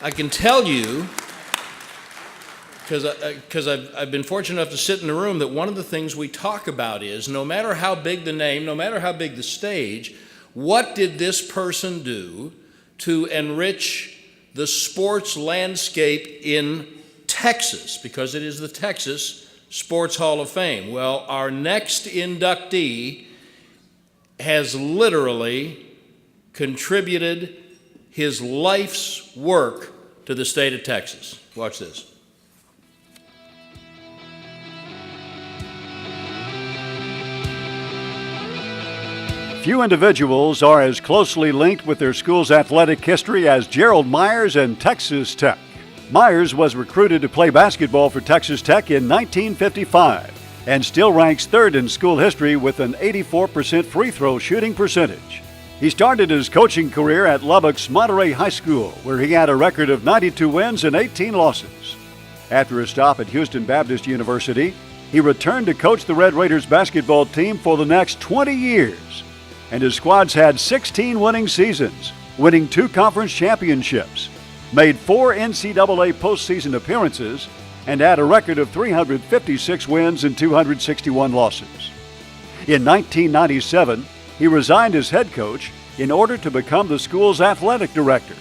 I can tell you, because I've been fortunate enough to sit in the room, that one of the things we talk about is, no matter how big the name, no matter how big the stage, what did this person do to enrich the sports landscape in Texas, because it is the Texas Sports Hall of Fame. Well, our next inductee has literally contributed his life's work to the state of Texas. Watch this. Few individuals are as closely linked with their school's athletic history as Gerald Myers and Texas Tech. Myers was recruited to play basketball for Texas Tech in 1955 and still ranks third in school history with an 84% free throw shooting percentage. He started his coaching career at Lubbock's Monterey High School, where he had a record of 92 wins and 18 losses. After a stop at Houston Baptist University, he returned to coach the Red Raiders basketball team for the next 20 years. And his squads had 16 winning seasons, winning 2 conference championships, made 4 NCAA postseason appearances, and had a record of 356 wins and 261 losses. In 1997, he resigned as head coach in order to become the school's athletic director.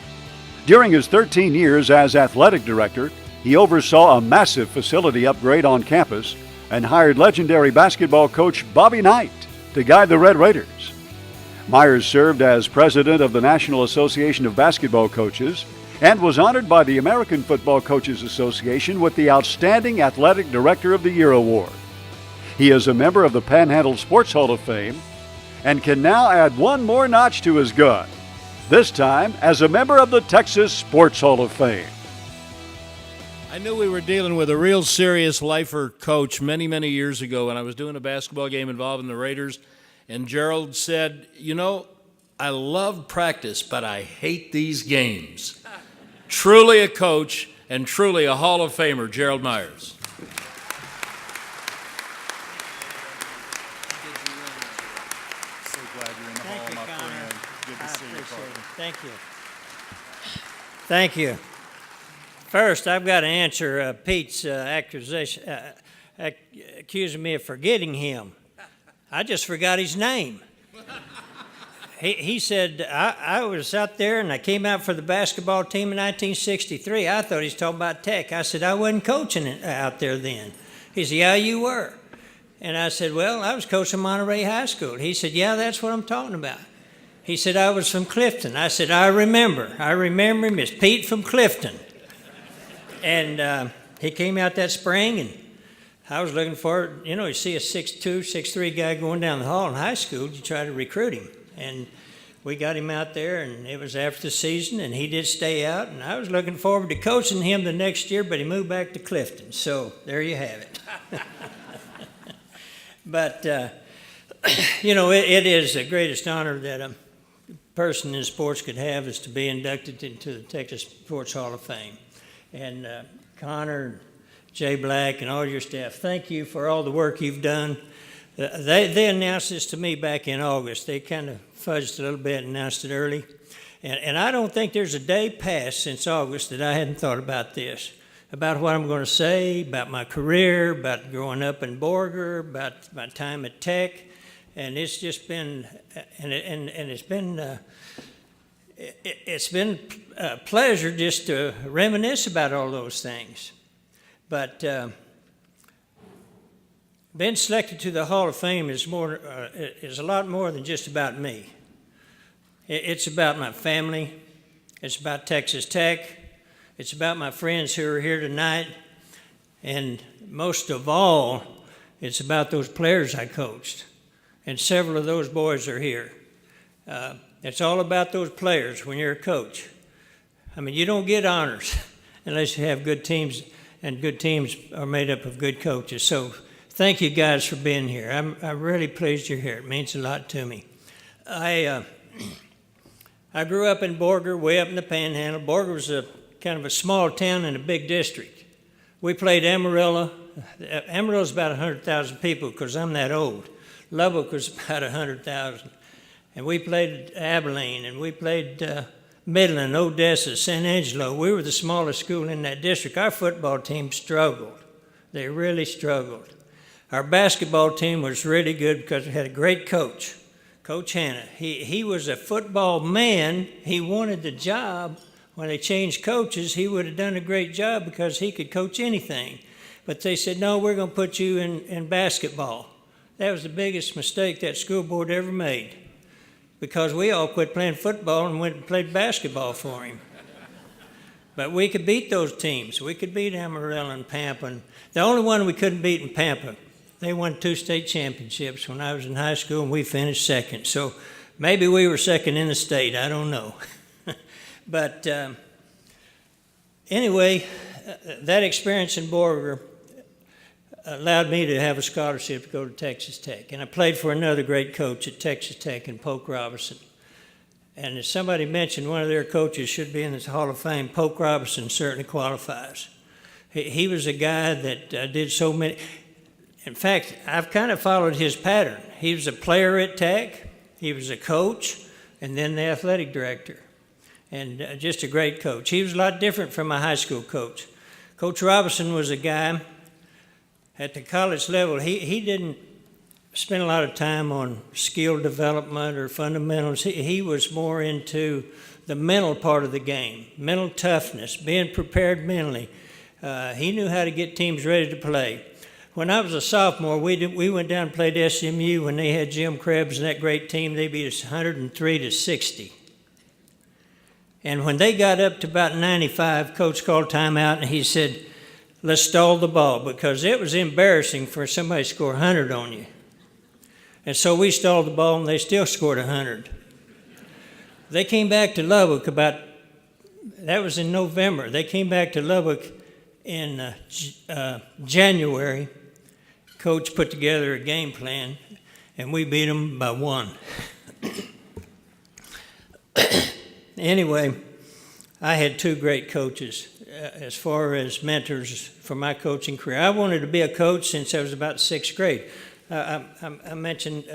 During his 13 years as athletic director, he oversaw a massive facility upgrade on campus and hired legendary basketball coach Bobby Knight to guide the Red Raiders. Myers served as president of the National Association of Basketball Coaches and was honored by the American Football Coaches Association with the Outstanding Athletic Director of the Year award. He is a member of the Panhandle Sports Hall of Fame and can now add one more notch to his gun, this time as a member of the Texas Sports Hall of Fame. I knew we were dealing with a real serious lifer coach many, many years ago when I was doing a basketball game involving the Raiders. And Gerald said, you know, I love practice, but I hate these games. Truly a coach and truly a Hall of Famer, Gerald Myers. So glad you're in the hall, my friend. Good to see you, partner. Thank you. Thank you. First, I've got to answer Pete's accusation, accusing me of forgetting him. I just forgot his name. He said, I was out there and I came out for the basketball team in 1963. I thought he was talking about Tech. I said, I wasn't coaching it out there then. He said, yeah, you were. And I said, well, I was coaching Monterey High School. He said, yeah, that's what I'm talking about. He said, I was from Clifton. I said, I remember him as Pete from Clifton. And he came out that spring, and I was looking for it. You know, you see a 6'2", 6'3" guy going down the hall in high school, you try to recruit him. And we got him out there, and it was after the season, and he did stay out. And I was looking forward to coaching him the next year, but he moved back to Clifton. So there you have it. But, you know, it is the greatest honor that a person in sports could have, is to be inducted into the Texas Sports Hall of Fame. And Connor, Jay Black, and all your staff, thank you for all the work you've done. They announced this to me back in August. They kind of fudged a little bit and announced it early. And I don't think there's a day passed since August that I hadn't thought about this, about what I'm going to say, about my career, about growing up in Borger, about my time at Tech. And it's just been, it's been a pleasure just to reminisce about all those things. But being selected to the Hall of Fame is a lot more than just about me. It's about my family. It's about Texas Tech. It's about my friends who are here tonight. And most of all, it's about those players I coached. And several of those boys are here. It's all about those players when you're a coach. I mean, you don't get honors unless you have good teams, and good teams are made up of good coaches. So thank you guys for being here. I'm really pleased you're here. It means a lot to me. I grew up in Borger, way up in the Panhandle. Borger was a kind of a small town in a big district. We played Amarillo. Amarillo's about 100,000 people because I'm that old. Lubbock was about 100,000. And we played Abilene, and we played Midland, Odessa, San Angelo. We were the smallest school in that district. Our football team struggled. They really struggled. Our basketball team was really good because we had a great coach, Coach Hanna. He was a football man. He wanted the job. When they changed coaches, he would have done a great job because he could coach anything. But they said, no, we're going to put you in basketball. That was the biggest mistake that school board ever made, because we all quit playing football and went and played basketball for him. But we could beat those teams. We could beat Amarillo and Pampa. The only one we couldn't beat in Pampa, they won 2 state championships when I was in high school, and we finished second. So maybe we were second in the state. I don't know. But anyway, that experience in Borger allowed me to have a scholarship to go to Texas Tech. And I played for another great coach at Texas Tech in Polk Robinson. And as somebody mentioned, one of their coaches should be in the Hall of Fame. Polk Robinson certainly qualifies. He was a guy that did so many. In fact, I've kind of followed his pattern. He was a player at Tech, he was a coach, and then the athletic director. And just a great coach. He was a lot different from my high school coach. Coach Robinson was a guy at the college level. He didn't spend a lot of time on skill development or fundamentals. He was more into the mental part of the game, mental toughness, being prepared mentally. He knew how to get teams ready to play. When I was a sophomore, we went down and played SMU when they had Jim Krebs and that great team. They beat us 103-60. And when they got up to about 95, Coach called timeout and he said, let's stall the ball, because it was embarrassing for somebody to score 100 on you. And so we stalled the ball, and they still scored 100. They came back to Lubbock that was in November. They came back to Lubbock in January. Coach put together a game plan, and we beat them by 1. Anyway, I had 2 great coaches as far as mentors for my coaching career. I wanted to be a coach since I was about 6th grade. I mentioned,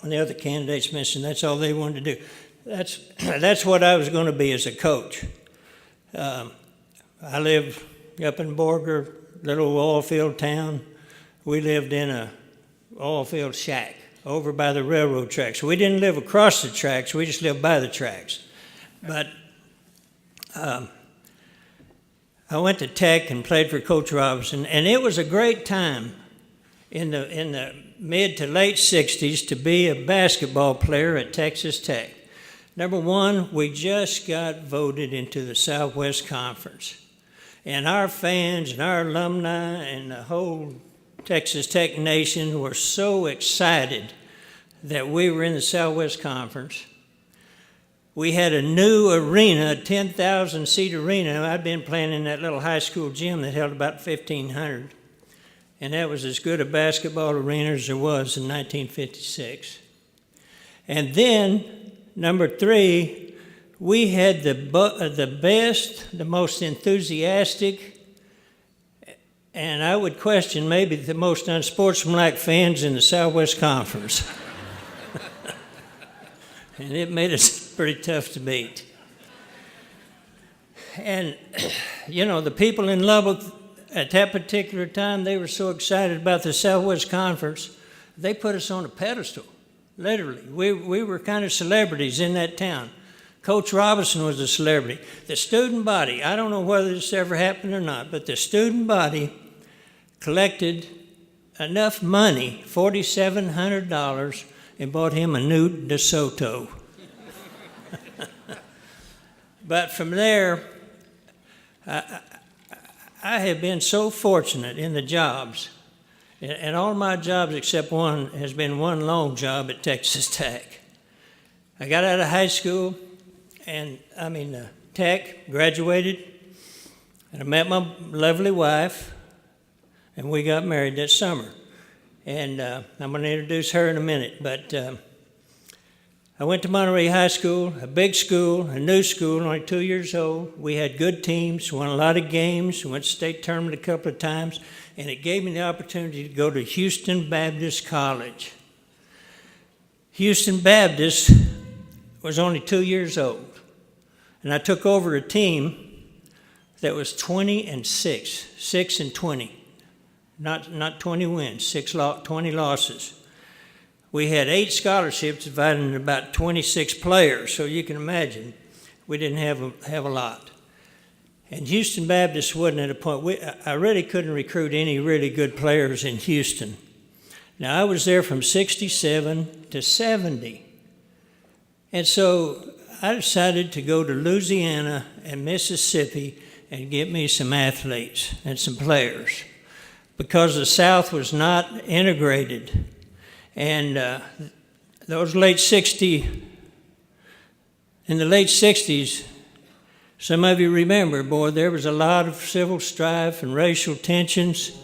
when the other candidates mentioned, that's all they wanted to do. That's what I was going to be as a coach. I lived up in Borger, little oil field town. We lived in a oil field shack over by the railroad tracks. We didn't live across the tracks, we just lived by the tracks. But I went to Tech and played for Coach Robinson, and it was a great time in the mid to late 60s to be a basketball player at Texas Tech. Number one, we just got voted into the Southwest Conference. And our fans and our alumni and the whole Texas Tech nation were so excited that we were in the Southwest Conference. We had a new arena, a 10,000-seat arena. I'd been playing in that little high school gym that held about 1,500. And that was as good a basketball arena as there was in 1956. And then, number 3, we had the best, the most enthusiastic, and I would question maybe the most unsportsmanlike fans in the Southwest Conference. And it made us pretty tough to beat. And, you know, the people in Lubbock at that particular time, they were so excited about the Southwest Conference, they put us on a pedestal, literally. We were kind of celebrities in that town. Coach Robinson was a celebrity. The student body, I don't know whether this ever happened or not, but the student body collected enough money, $4,700, and bought him a new DeSoto. But from there, I have been so fortunate in the jobs, and all my jobs except one has been one long job at Texas Tech. I got out of high school, Tech, graduated, and I met my lovely wife, and we got married that summer. And I'm going to introduce her in a minute, but I went to Monterey High School, a big school, a new school, only 2 years old. We had good teams, won a lot of games, went to state tournament a couple of times, and it gave me the opportunity to go to Houston Baptist College. Houston Baptist was only 2 years old. And I took over a team that was 20-6, 6-20. Not 20 wins, 20 losses. We had 8 scholarships divided into about 26 players, so you can imagine we didn't have a lot. And Houston Baptist wasn't at a point, I really couldn't recruit any really good players in Houston. Now, I was there from 67 to 70. And so I decided to go to Louisiana and Mississippi and get me some athletes and some players, because the South was not integrated. And in the late 60s, some of you remember, boy, there was a lot of civil strife and racial tensions,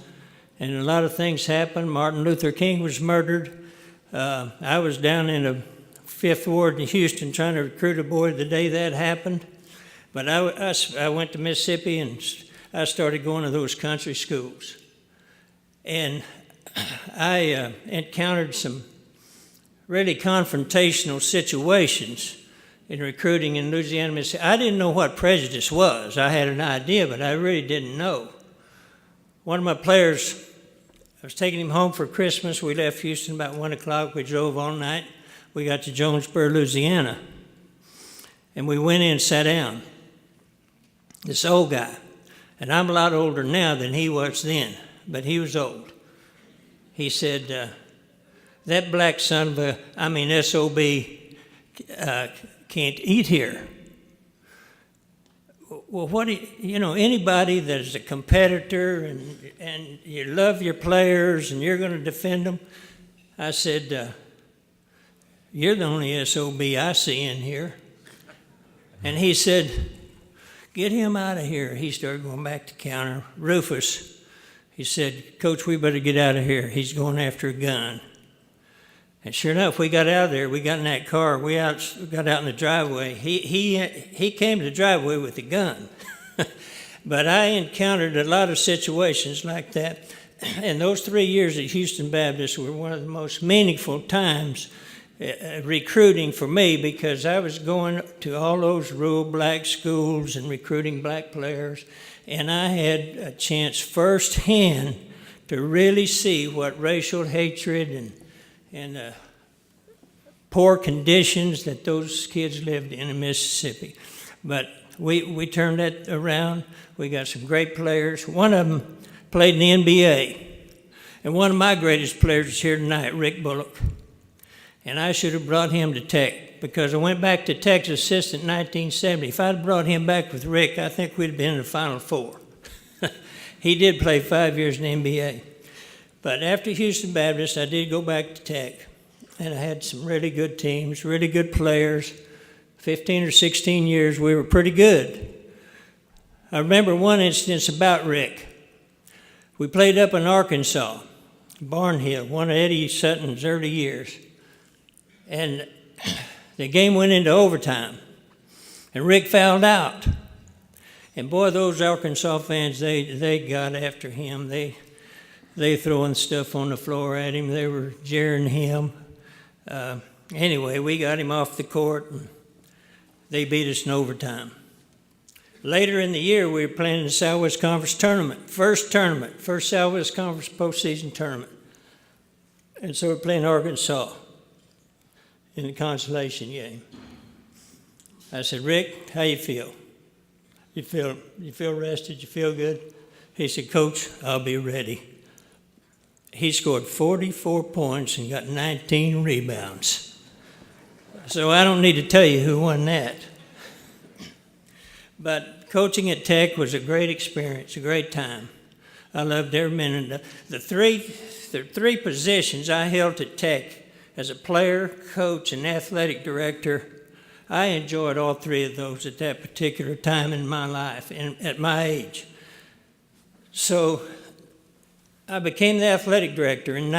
and a lot of things happened. Martin Luther King was murdered. I was down in the 5th Ward in Houston trying to recruit a boy the day that happened. But I went to Mississippi, and I started going to those country schools. And I encountered some really confrontational situations in recruiting in Louisiana, Mississippi. I didn't know what prejudice was. I had an idea, but I really didn't know. One of my players, I was taking him home for Christmas. We left Houston about 1 o'clock. We drove all night. We got to Jonesboro, Louisiana. And we went in and sat down. This old guy, and I'm a lot older now than he was then, but he was old. He said, that black son of a, SOB, can't eat here. Well, anybody that is a competitor and you love your players and you're going to defend them, I said, you're the only SOB I see in here. And he said, get him out of here. He started going back to counter. Rufus, he said, Coach, we better get out of here. He's going after a gun. And sure enough, we got out of there. We got in that car. We got out in the driveway. He came to the driveway with a gun. But I encountered a lot of situations like that. And those 3 years at Houston Baptist were one of the most meaningful times recruiting for me, because I was going to all those rural black schools and recruiting black players. And I had a chance firsthand to really see what racial hatred and poor conditions that those kids lived in Mississippi. But we turned that around. We got some great players. One of them played in the NBA. And one of my greatest players is here tonight, Rick Bullock. And I should have brought him to Tech, because I went back to Tech's assistant in 1970. If I'd brought him back with Rick, I think we'd have been in the Final Four. He did play 5 years in the NBA. But after Houston Baptist, I did go back to Tech, and I had some really good teams, really good players. 15 or 16 years, we were pretty good. I remember one instance about Rick. We played up in Arkansas, Barnhill, one of Eddie Sutton's early years. And the game went into overtime, and Rick fouled out. And boy, those Arkansas fans, they got after him. They throwing stuff on the floor at him. They were jeering him. Anyway, we got him off the court, and they beat us in overtime. Later in the year, we were playing in the Southwest Conference tournament, first Southwest Conference postseason tournament. And so we're playing Arkansas in the consolation game. I said, Rick, how you feel? You feel rested? You feel good? He said, Coach, I'll be ready. He scored 44 points and got 19 rebounds. So I don't need to tell you who won that. But coaching at Tech was a great experience, a great time. I loved every minute. The three positions I held at Tech as a player, coach, and athletic director, I enjoyed all three of those at that particular time in my life and at my age. So I became the athletic director in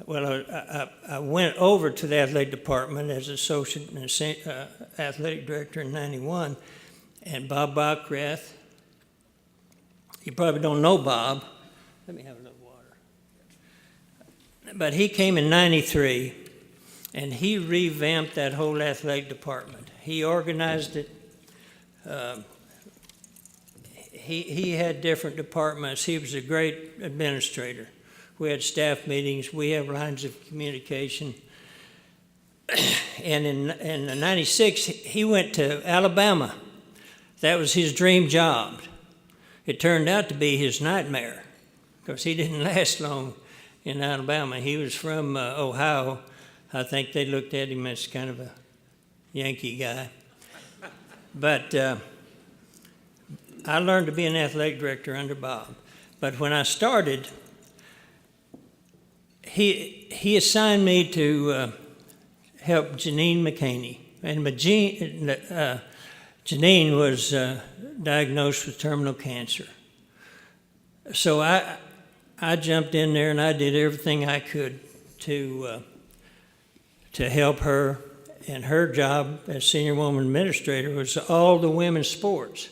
I went over to the athletic department as associate athletic director in 91, and Bob Bockrath, you probably don't know Bob. Let me have a little water. But he came in 93, and he revamped that whole athletic department. He organized it. He had different departments. He was a great administrator. We had staff meetings. We have lines of communication. And in '96, he went to Alabama. That was his dream job. It turned out to be his nightmare because he didn't last long in Alabama. He was from Ohio. I think they looked at him as kind of a Yankee guy. But I learned to be an athletic director under Bob. But when I started, he assigned me to help Janine McCaney. And Janine was diagnosed with terminal cancer. So I jumped in there and I did everything I could to help her. And her job as senior woman administrator was all the women's sports.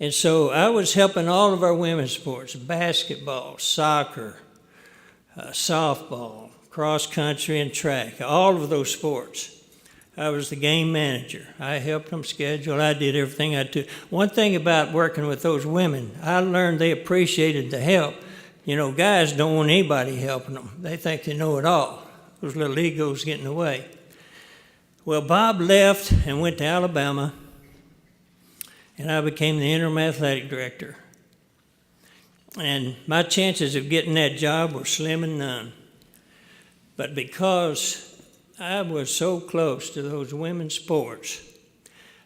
And so I was helping all of our women's sports: basketball, soccer, softball, cross country, and track, all of those sports. I was the game manager. I helped them schedule. I did everything I could. One thing about working with those women, I learned they appreciated the help. You know, guys don't want anybody helping them. They think they know it all. Those little egos get in the way. Well, Bob left and went to Alabama, and I became the interim athletic director. And my chances of getting that job were slim and none. But because I was so close to those women's sports,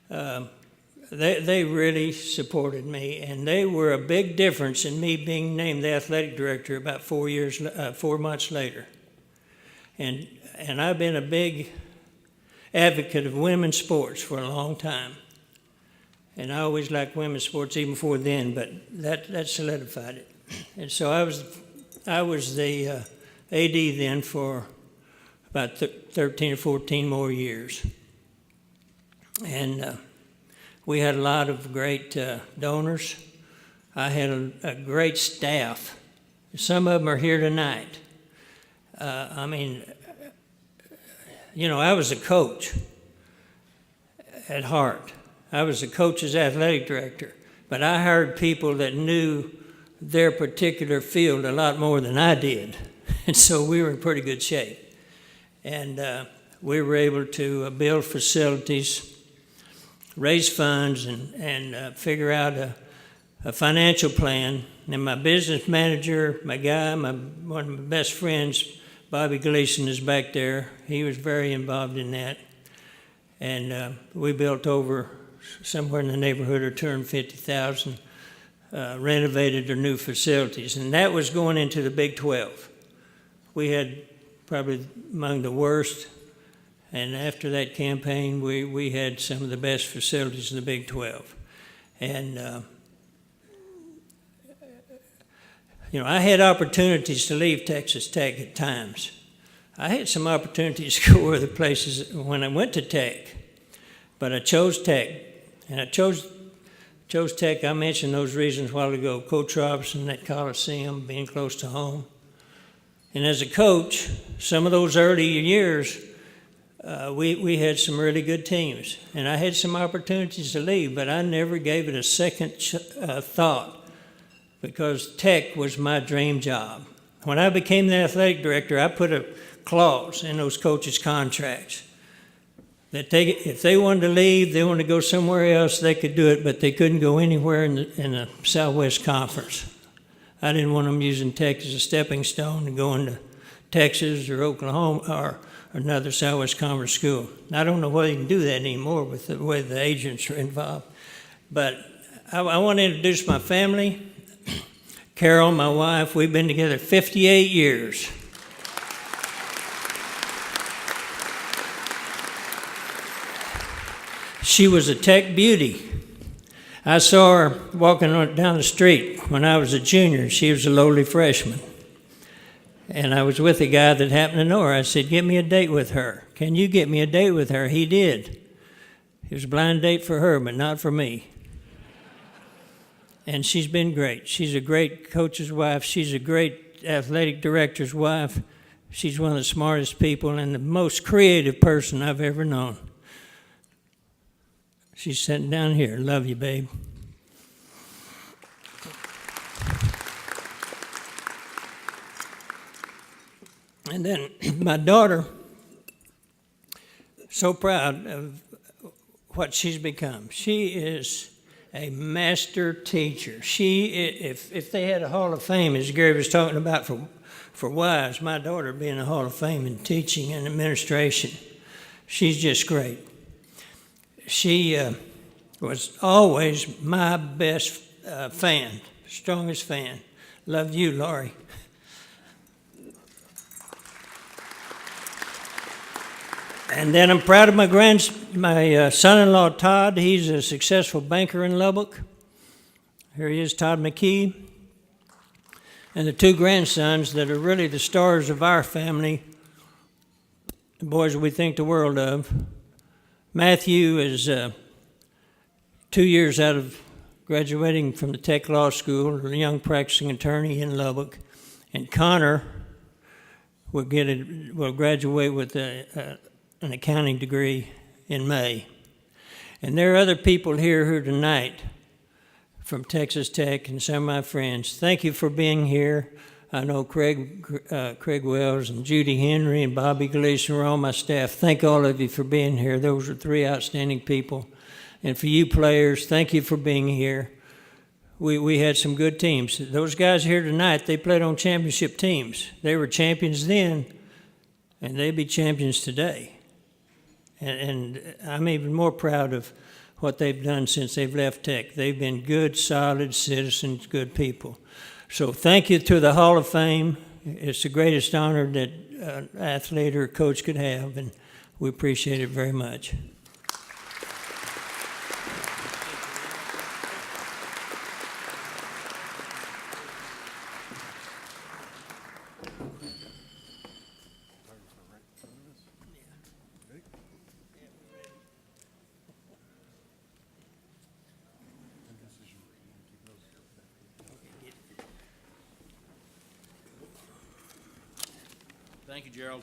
they really supported me, and they were a big difference in me being named the athletic director about 4 months later. And I've been a big advocate of women's sports for a long time. And I always liked women's sports even before then, but that solidified it. And so I was the AD then for about 13 or 14 more years. And we had a lot of great donors. I had a great staff. Some of them are here tonight. I was a coach at heart. I was the coach's athletic director, but I hired people that knew their particular field a lot more than I did. And so we were in pretty good shape. And we were able to build facilities, raise funds, and figure out a financial plan. And my business manager, my guy, one of my best friends, Bobby Gleason, is back there. He was very involved in that. And we built over somewhere in the neighborhood of $250,000, renovated their new facilities. And that was going into the Big 12. We had probably among the worst. And after that campaign, we had some of the best facilities in the Big 12. And I had opportunities to leave Texas Tech at times. I had some opportunities to go other places when I went to Tech, but I chose Tech. And I chose Tech. I mentioned those reasons a while ago: Coach Robinson, that Coliseum, being close to home. And as a coach, some of those early years, we had some really good teams. And I had some opportunities to leave, but I never gave it a second thought, because Tech was my dream job. When I became the athletic director, I put a clause in those coaches' contracts that if they wanted to leave, they wanted to go somewhere else, they could do it, but they couldn't go anywhere in the Southwest Conference. I didn't want them using Tech as a stepping stone to go into Texas or Oklahoma or another Southwest Conference school. I don't know whether you can do that anymore with the way the agents are involved. But I want to introduce my family. Carol, my wife, we've been together 58 years. She was a Tech beauty. I saw her walking down the street when I was a junior. She was a lowly freshman. And I was with a guy that happened to know her. I said, "Get me a date with her." "Can you get me a date with her?" He did. It was a blind date for her, but not for me. And she's been great. She's a great coach's wife. She's a great athletic director's wife. She's one of the smartest people and the most creative person I've ever known. She's sitting down here. Love you, babe. And then my daughter, so proud of what she's become. She is a master teacher. If they had a Hall of Fame, as Gary was talking about for wives, my daughter would be in the Hall of Fame in teaching and administration. She's just great. She was always my best fan, strongest fan. Love you, Laurie. And then I'm proud of my son-in-law, Todd. He's a successful banker in Lubbock. Here he is, Todd McKee. And the two grandsons that are really the stars of our family, the boys we think the world of. Matthew is 2 years out of graduating from the Tech Law School, a young practicing attorney in Lubbock. And Connor will graduate with an accounting degree in May. And there are other people here tonight from Texas Tech and some of my friends. Thank you for being here. I know Craig Wells and Judy Henry and Bobby Gleason are all my staff. Thank all of you for being here. Those are three outstanding people. And for you players, thank you for being here. We had some good teams. Those guys here tonight, they played on championship teams. They were champions then, and they'd be champions today. And I'm even more proud of what they've done since they've left Tech. They've been good, solid citizens, good people. So thank you to the Hall of Fame. It's the greatest honor that an athlete or a coach could have, and we appreciate it very much. Thank you, Gerald.